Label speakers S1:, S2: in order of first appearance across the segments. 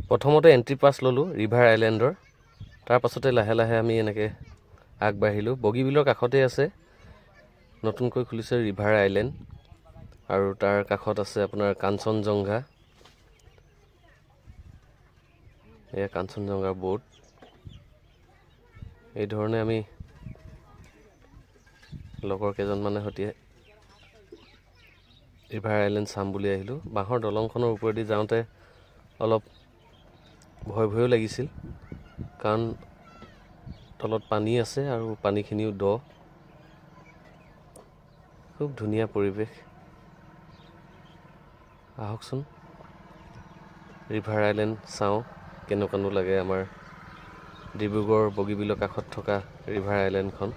S1: প্ৰথমতে এন্ট্ৰি পাছ ললোঁ ৰিভাৰ আইলেণ্ডৰ তাৰ পাছতে লাহে লাহে আমি এনেকৈ আগবাঢ়িলোঁ বগীবিলৰ কাষতে আছে নতুনকৈ খুলিছে ৰিভাৰ আইলেণ্ড আৰু তাৰ কাষত আছে আপোনাৰ কাঞ্চনজংঘা এয়া কাঞ্চনজংঘাৰ বোৰ্ড এই ধৰণে আমি লগৰ কেইজনমানে সৈতে ৰিভাৰ আইলেণ্ড চাম বুলি আহিলোঁ বাঁহৰ দলংখনৰ ওপৰেদি যাওঁতে অলপ ভয়ো লাগিছিল কাৰণ তলত পানী আছে আৰু পানীখিনিও দ খুব ধুনীয়া পৰিৱেশ আহকচোন ৰিভাৰ আইলেণ্ড চাওঁ কেনেকুৱানো লাগে আমাৰ ডিব্ৰুগড় বগীবিলৰ কাষত থকা ৰিভাৰ আইলেণ্ডখন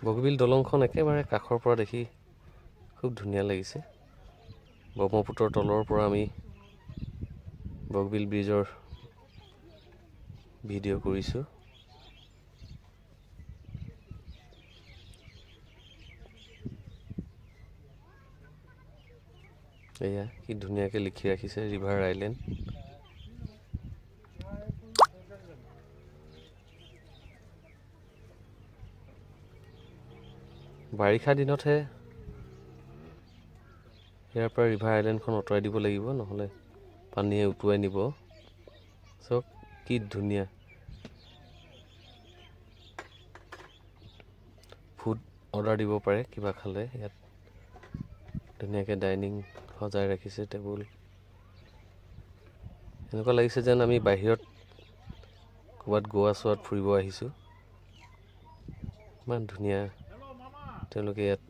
S1: বগীবিল দলংখন একেবাৰে কাষৰ পৰা দেখি খুব ধুনীয়া লাগিছে ব্ৰহ্মপুত্ৰৰ তলৰ পৰা আমি বগীবিল ব্ৰিজৰ ভিডিঅ' কৰিছোঁ এয়া কি ধুনীয়াকৈ লিখি ৰাখিছে ৰিভাৰ আইলেণ্ড বাৰিষা দিনতহে ইয়াৰ পৰা ৰিভাৰ আইলেণ্ডখন আঁতৰাই দিব লাগিব নহ'লে পানীয়ে উটুৱাই নিব চাওক কি ধুনীয়া ফুড অৰ্ডাৰ দিব পাৰে কিবা খালে ইয়াত ধুনীয়াকৈ ডাইনিং সজাই ৰাখিছে টেবুল এনেকুৱা লাগিছে যেন আমি বাহিৰত ক'ৰবাত গোৱা চোৱাত ফুৰিব আহিছোঁ ইমান ধুনীয়া তেওঁলোকে ইয়াত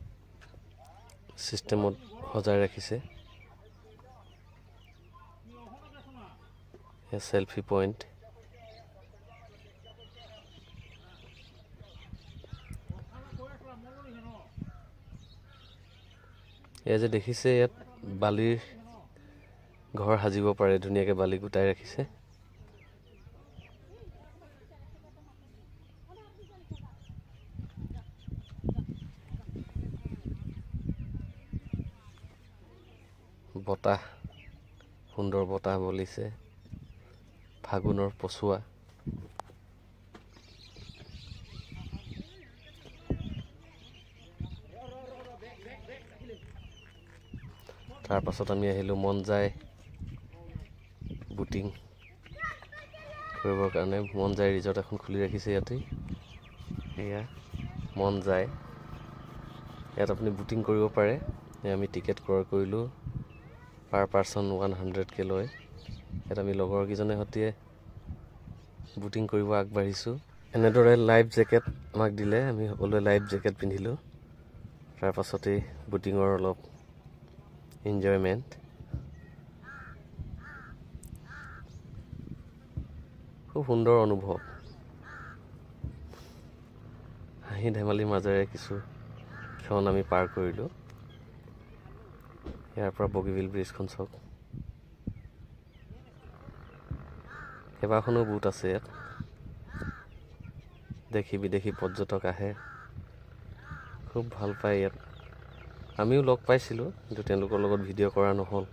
S1: চিষ্টেমত সজাই ৰাখিছে এয়া চেলফি পইণ্ট এয়া যে দেখিছে ইয়াত বালিৰ ঘৰ সাজিব পাৰে ধুনীয়াকৈ বালি গোটাই ৰাখিছে বতাহ সুন্দৰ বতাহ বলিছে ফাগুনৰ পছুৱা তাৰ পাছত আমি আহিলোঁ মন যায় বুটিং কৰিবৰ কাৰণে মন যায় ৰিজৰ্ট এখন খুলি ৰাখিছে ইয়াতে এয়া মন যায় ইয়াত আপুনি বুটিং কৰিব পাৰে আমি টিকেট ক্ৰয় কৰিলোঁ পাৰ পাৰ্চন 100কে লয় ইয়াত আমি লগৰ কেইজনে সৈতে বুটিং কৰিব আগবাঢ়িছোঁ এনেদৰে লাইফ জেকেট আমাক দিলে আমি সকলোৱে লাইফ জেকেট পিন্ধিলোঁ তাৰ পাছতেই বুটিঙৰ অলপ এনজয়মেণ্ট খুব সুন্দৰ অনুভৱ হাঁহি ধেমালিৰ মাজেৰে কিছু ক্ষণ আমি পাৰ কৰিলোঁ ইয়াৰ পৰা বগীবিল ব্ৰিজখন চাওক কেইবাখনো বুট আছে ইয়াত দেশী বিদেশী পৰ্যটক আহে খুব ভাল পায় ইয়াত আমিও লগ পাইছিলোঁ কিন্তু তেওঁলোকৰ লগত ভিডিঅ' কৰা নহ'ল